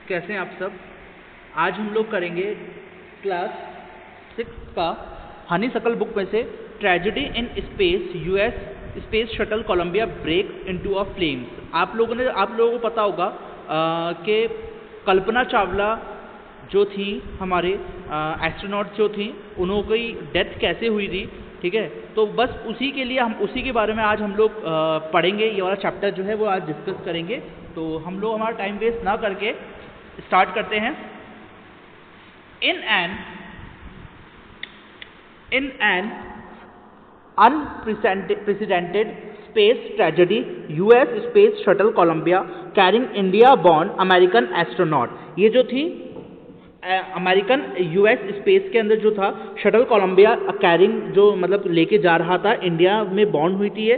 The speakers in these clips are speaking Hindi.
कैसे हैं आप सब। आज हम लोग करेंगे क्लास 6 का हनीसकल बुक में से tragedy in space US space shuttle Columbia break into a flames. आप लोगों को पता होगा कि कल्पना चावला जो थी हमारे एस्ट्रोनॉट जो थी उनकी डेथ कैसे हुई थी, ठीक है। तो बस उसी के लिए हम उसी के बारे में आज हम लोग पढ़ेंगे। ये वाला चैप्टर जो है वो आज डिस्कस करेंगे। तो हम लोग हमारा टाइम वेस्ट ना करके स्टार्ट करते हैं। In an unprecedented space tragedy, US space shuttle Columbia carrying India born American astronaut। ये जो थी अमेरिकन यूएस स्पेस के अंदर जो था शटल कोलंबिया कैरिंग जो मतलब लेके जा रहा था, इंडिया में बॉर्न हुई थी ये,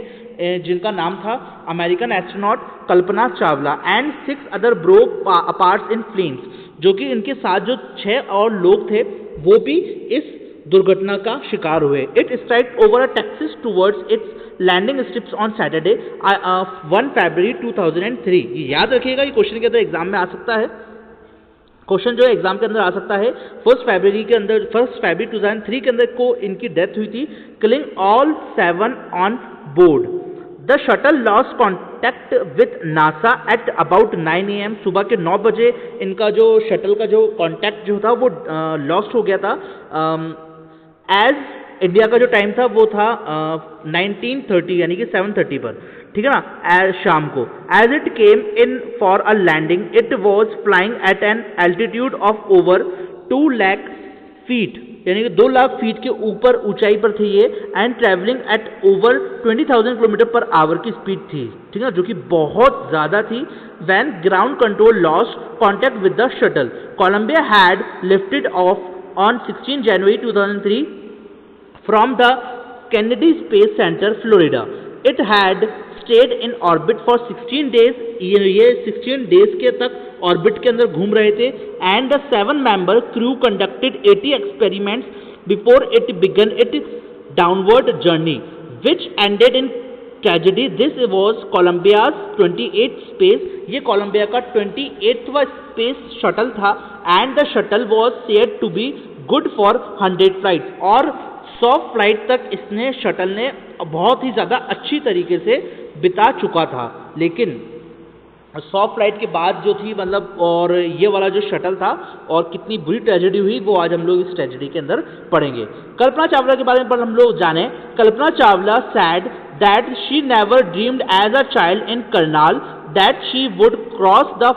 जिनका नाम था American astronaut Kalpana Chawla and 6 other broke अपार्ट्स in flames. जो कि इनके साथ जो 6 और लोग थे वो भी इस दुर्घटना का शिकार हुए। It strike over a Texas towards its landing strips on Saturday 1 फरवरी 2003। ये याद रखिएगा, ये क्वेश्चन के अंदर एग्जाम में आ सकता है। क्वेश्चन जो एग्जाम के अंदर आ सकता है 1 फरवरी 2003 के अंदर को इनकी डेथ हुई थी, killing all 7 on board. The shuttle lost contact with NASA at about 9 AM। सुबह के 9 बजे इनका जो शटल का जो कॉन्टैक्ट जो था वो लॉस्ट हो गया था। एज इंडिया का जो टाइम था वो था 1930 यानी कि 7:30 पर, ठीक है ना, शाम को। As it came in for a landing it was flying at an altitude of over 2 lakh feet यानी कि 2 लाख फीट के ऊपर ऊंचाई पर थी ये, and travelling at over 20,000 kilometre per hour की स्पीड थी, ठीक है, जो कि बहुत ज्यादा थी। When ground control lost contact with the shuttle, Columbia had lifted off on 16 January 2003 from the Kennedy Space Center, Florida. It had stayed in orbit for 16 days. ये 16 days के तक ऑर्बिट के अंदर घूम रहे थे। And the 7-member crew conducted 80 experiments before it began its downward journey, which ended in tragedy. This was Columbia's 28th space। ये कोलंबिया का 28वां स्पेस शटल था। And the shuttle was said to be good for 100 flight. और 100 फ्लाइट तक इसने शटल ने बहुत ही ज़्यादा अच्छी तरीके से बिता चुका था। लेकिन 100 फ्लाइट के बाद जो थी मतलब और ये वाला जो शटल था और कितनी बुरी ट्रेजेडी हुई वो आज हम लोग इस ट्रेजेडी के अंदर पढ़ेंगे। कल्पना चावला के बारे में हम लोग जाने। Kalpana Chawla said that she never dreamed as a child in Karnal that she would cross the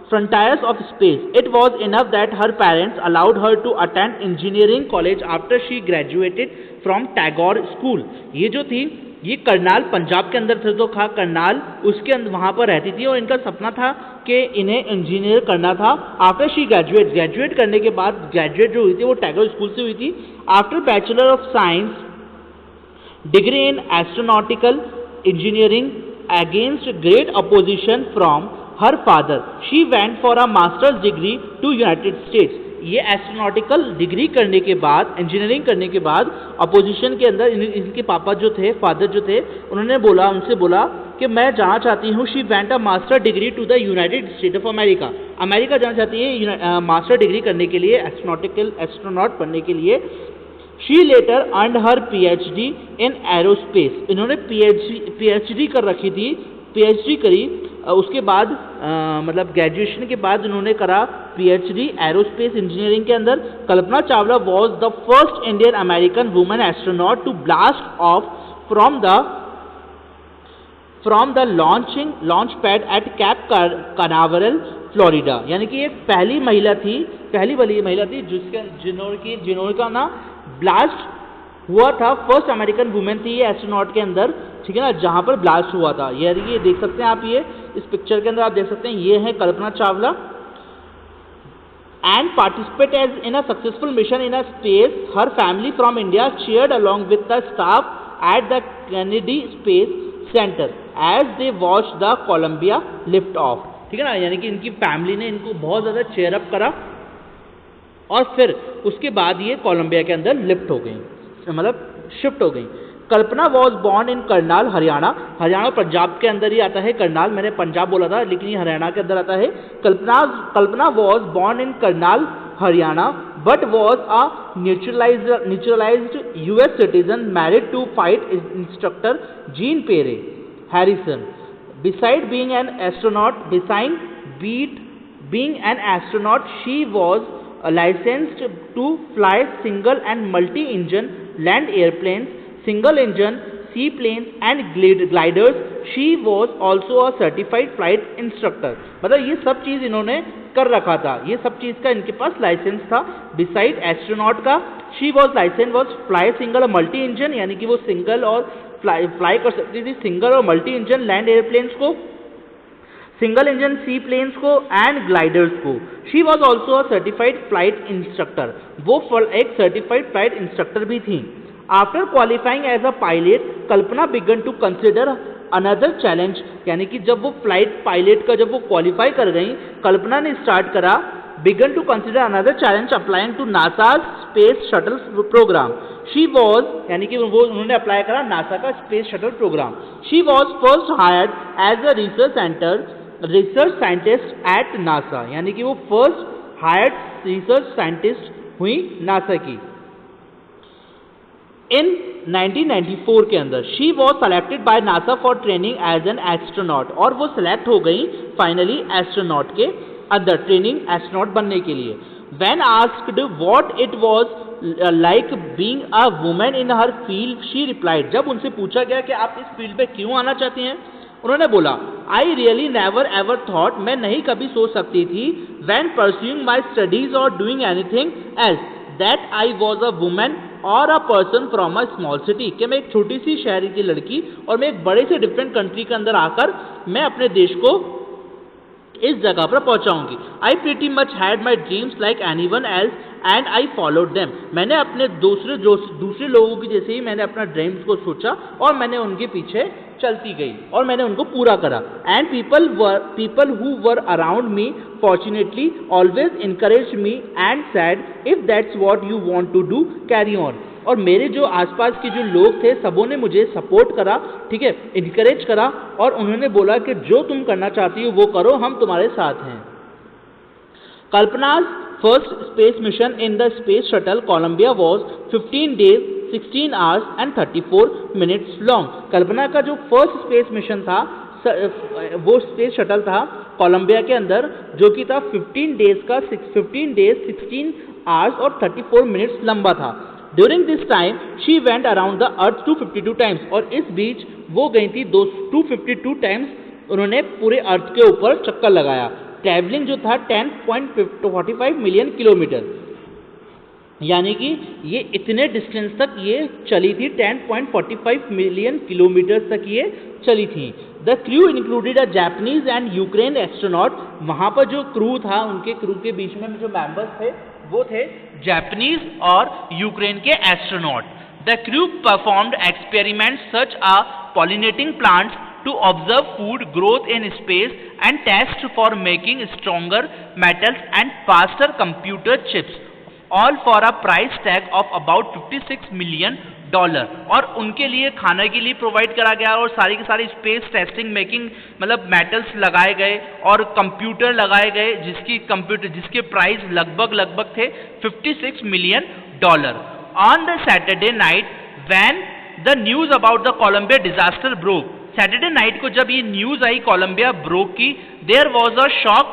frontiers of space. It was enough that her parents allowed her to attend engineering college after she graduated from Tagore School। ये जो थी ये करनाल पंजाब के अंदर थे, तो था करनाल, उसके अंदर वहाँ पर रहती थी और इनका सपना था कि इन्हें इंजीनियर करना था। आफ्टर शी ग्रेजुएट करने के बाद ग्रेजुएट जो हुई थी वो टैगोर स्कूल से हुई थी। After bachelor of science degree in astronautical engineering against great opposition from her father, she went for a master's degree to United States। ये एस्ट्रोनॉटिकल डिग्री करने के बाद, इंजीनियरिंग करने के बाद अपोजिशन के अंदर इनके पापा जो थे, फादर जो थे, उनसे बोला कि मैं जाना चाहती हूँ। She went a master degree to the United State of America. America जाना चाहती है मास्टर डिग्री करने के लिए, एस्ट्रोनॉट बनने के लिए। She later earned her PhD in aerospace। इन्होंने PhD कर रखी थी, PhD करी। उसके बाद मतलब ग्रेजुएशन के बाद उन्होंने करा PhD एरोस्पेस इंजीनियरिंग के अंदर। Kalpana Chawla was the first Indian American women astronaut to blast off from the launch pad at Cape Canaveral, Florida. यानी कि एक पहली वाली महिला थी जिन्होंने ना ब्लास्ट हुआ था। फर्स्ट अमेरिकन वुमेन थी ये एस्ट्रोनॉट के अंदर, ठीक है ना, जहां पर ब्लास्ट हुआ था। ये देख सकते हैं आप, ये इस पिक्चर के अंदर आप देख सकते हैं, ये है Kalpana Chawla. And participate as in a successful mission in a space. Her family from India cheered along with the staff at the Kennedy Space Center as they watch the Columbia lift off, ठीक है ना। यानी कि इनकी फैमिली ने इनको बहुत ज़्यादा चेयर अप करा और फिर उसके बाद ये कोलंबिया के अंदर लिफ्ट हो गई, मतलब शिफ्ट हो गई। Kalpana was born in Karnal Haryana, Haryana Punjab के अंदर ही आता है करनाल, मैंने पंजाब बोला था लेकिन ये हरियाणा के अंदर आता है। Kalpana was born in Karnal Haryana but was a naturalized US citizen married to fight instructor Jean Perry Harrison. Besides being an astronaut, she was licensed to fly single and multi-engine land airplanes, single-engine seaplanes and gliders. She was also a certified flight instructor. मतलब ये सब चीज़ इन्होंने कर रखा था, ये सब चीज़ का इनके पास लाइसेंस था। बिसाइड एस्ट्रोनॉट का she was licence was fly single और मल्टी इंजन, यानी कि वो सिंगल और फ्लाई कर सकती थी सिंगल और मल्टी इंजन लैंड एयरप्लेन्स को, सिंगल इंजन सी प्लेन्स को एंड ग्लाइडर्स को। She was also a certified flight instructor, वो एक सर्टिफाइड फ्लाइट इंस्ट्रक्टर भी थी। After qualifying as a pilot Kalpana began to consider another challenge, यानी कि जब वो फ्लाइट पायलट का जब वो क्वालिफाई कर गई, कल्पना ने स्टार्ट करा began to consider another challenge applying to NASA space shuttle programme. She was, यानी कि वो उन्होंने अप्लाई करा नासा का space shuttle programme. She was first hired as a research scientist at NASA, यानी कि वो फर्स्ट हायर्ड रिसर्च साइंटिस्ट हुई नासा की। इन 1994 के अंदर she was selected by NASA for training as an astronaut, और वो सिलेक्ट हो गई फाइनली एस्ट्रोनॉट के अंदर ट्रेनिंग एस्ट्रोनॉट बनने के लिए। When asked what it was like being a women in her field she replied, जब उनसे पूछा गया कि आप इस फील्ड में क्यों आना चाहती हैं, उन्होंने बोला I really never ever thought, मैं नहीं कभी सोच सकती थी व्हेन परस्यूइंग माई स्टडीज और doing anything else that I was a women और a person from a small city, कि मैं एक छोटी सी शहर की लड़की और मैं एक बड़े से डिफरेंट कंट्री के अंदर आकर मैं अपने देश को इस जगह पर पहुंचाऊंगी। I pretty much had my dreams like anyone else and I followed them, मैंने अपने दूसरे लोगों की जैसे ही मैंने अपना ड्रीम्स को सोचा और मैंने उनके पीछे चलती गई और मैंने उनको पूरा करा। And people who were around me fortunately always encourage me and said if that's what you want to do carry on, और मेरे जो आसपास के जो लोग थे सबों ने मुझे सपोर्ट करा, ठीक है, इनकरेज करा, और उन्होंने बोला कि जो तुम करना चाहती हो वो करो, हम तुम्हारे साथ हैं। कल्पना's first space mission in the space shuttle Columbia was 15 days 16 hours and 34 minutes long। कल्पना का जो फर्स्ट स्पेस मिशन था वो स्पेस शटल था कोलंबिया के अंदर, जो कि था 15 डेज 16 आवर्स और 34 मिनट्स लंबा था। During this time she went around the earth 252 times, और इस बीच वो गई थी 252 टाइम्स उन्होंने पूरे अर्थ के ऊपर चक्कर लगाया। ट्रैवलिंग जो था 10.45 मिलियन किलोमीटर, यानी कि ये इतने डिस्टेंस तक ये चली थी, 10.45 मिलियन किलोमीटर तक ये चली थी। The crew included a Japanese and Ukraine astronaut, वहाँ पर जो क्रू था उनके क्रू के बीच में जो मेंबर्स थे वो थे जापानीज और यूक्रेन के astronaut. The crew performed experiments such a pollinating plants to observe food growth in space and test for making stronger metals and faster computer chips, all for a price tag of about $56 million। और उनके लिए खाने के लिए प्रोवाइड करा गया और सारी की सारी स्पेस टेस्टिंग मेकिंग मतलब मेटल्स लगाए गए और कंप्यूटर लगाए गए जिसके प्राइस लगभग थे $56 million। On the Saturday night when the news about the Columbia disaster broke, Saturday night को जब ये न्यूज आई कोलंबिया ब्रोक की, there was a shock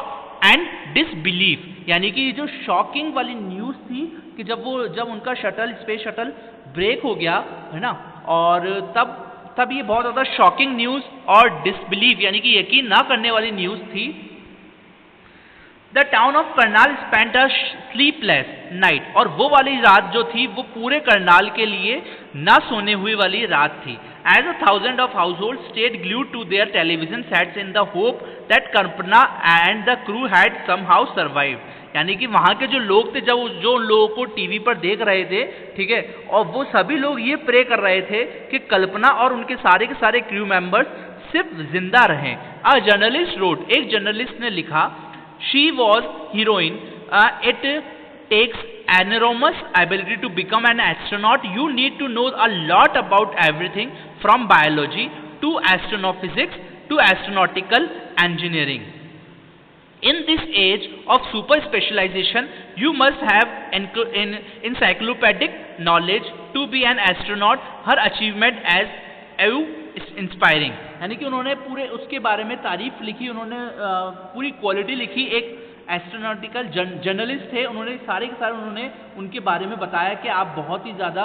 and disbelief, यानी कि जो शॉकिंग वाली न्यूज थी कि जब उनका स्पेस शटल ब्रेक हो गया है ना, और तब ये बहुत ज्यादा शॉकिंग न्यूज और डिसबिलीफ यानी कि यकीन ना करने वाली न्यूज थी। The town of Karnal spent a sleepless night, और वो वाली रात जो थी वो पूरे करनाल के लिए ना सोने हुई वाली रात थी। As a thousand of households stayed glued to their television sets in the hope that Kalpana and the crew had somehow survived, यानी कि वहाँ के जो लोग थे जो उन लोगों को टीवी पर देख रहे थे, ठीक है, और वो सभी लोग ये प्रे कर रहे थे कि कल्पना और उनके सारे के सारे क्रू मेंबर्स सिर्फ जिंदा रहें। अ जर्नलिस्ट रोड, एक जर्नलिस्ट ने लिखा, she was heroine, it takes enormous ability to become an astronaut. You need to know a lot about everything from biology to astrophysics to astronautical engineering. In this age of super specialization, you must have encyclopedic knowledge to be an astronaut. Her achievement as एव इंस्पायरिंग, यानी कि उन्होंने पूरे उसके बारे में तारीफ लिखी, उन्होंने पूरी क्वालिटी लिखी। एक एस्ट्रोनॉटिकल जर्नलिस्ट थे, उन्होंने सारे के सारे उन्होंने उनके बारे में बताया कि आप बहुत ही ज़्यादा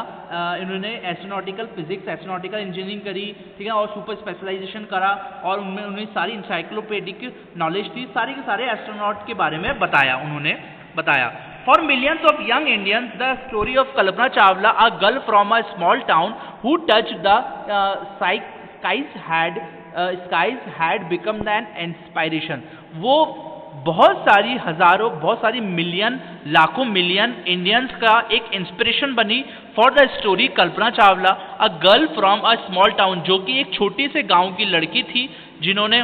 इन्होंने एस्ट्रोनॉटिकल फिजिक्स, एस्ट्रोनॉटिकल इंजीनियरिंग करी, ठीक है, और सुपर स्पेशलाइजेशन करा, और उनमें उन्हें सारी इंसाइक्लोपीडिक नॉलेज थी, सारे के सारे एस्ट्रोनॉट के बारे में बताया, उन्होंने बताया। For millions of young Indians, the story of Kalpana Chawla, a girl from a small town who touched the skies had become an inspiration. वो बहुत सारी हजारों, बहुत सारी मिलियन, लाखों मिलियन इंडियंस का एक इंस्पिरेशन बनी for the story Kalpana Chawla, a girl from a small town, जो कि एक छोटी से गांव की लड़की थी जिन्होंने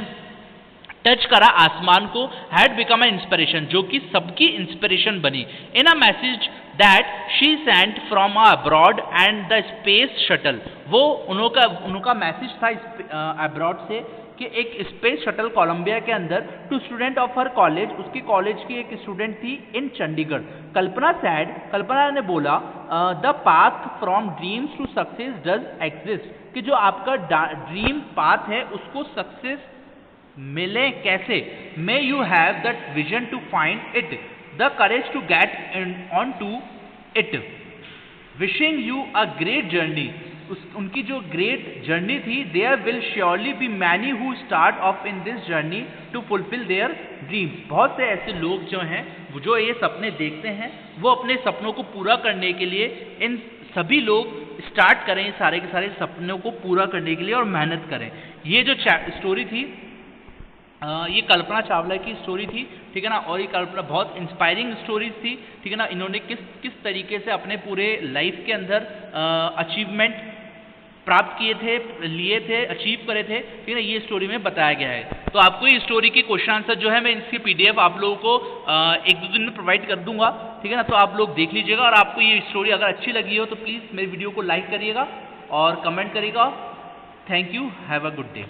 टच करा आसमान को, हैड बिकम अ इंस्पिरेशन, जो कि सबकी इंस्पिरेशन बनी। In a message that she sent from abroad and the space shuttle, वो उनका मैसेज था अब्रॉड से कि एक स्पेस शटल कोलंबिया के अंदर to student of her college, उसकी कॉलेज की एक स्टूडेंट थी इन चंडीगढ़। कल्पना ने बोला the path from dreams to success does exist, कि जो आपका ड्रीम पाथ है उसको सक्सेस मिले कैसे। May you have that vision to find it, the courage to get on to it, wishing you a great journey. उनकी जो ग्रेट जर्नी थी, there will surely be many who start off in this journey to fulfil their dreams. बहुत से ऐसे लोग जो हैं, जो ये सपने देखते हैं, वो अपने सपनों को पूरा करने के लिए इन सभी लोग स्टार्ट करें सारे के सारे सपनों को पूरा करने के लिए और मेहनत करें। ये जो स्टोरी थी, ये कल्पना चावला की स्टोरी थी, ठीक है ना, और ये कल्पना बहुत इंस्पायरिंग स्टोरीज थी, ठीक है ना। इन्होंने किस तरीके से अपने पूरे लाइफ के अंदर अचीवमेंट प्राप्त लिए थे, अचीव करे थे, ठीक है ना, ये स्टोरी में बताया गया है। तो आपको ये स्टोरी के क्वेश्चन आंसर जो है मैं इसकी PDF आप लोगों को 1-2 दिन में प्रोवाइड कर दूंगा, ठीक है ना। तो आप लोग देख लीजिएगा, और आपको ये स्टोरी अगर अच्छी लगी हो तो प्लीज़ मेरी वीडियो को लाइक करिएगा और कमेंट करिएगा। Thank you, have a good day.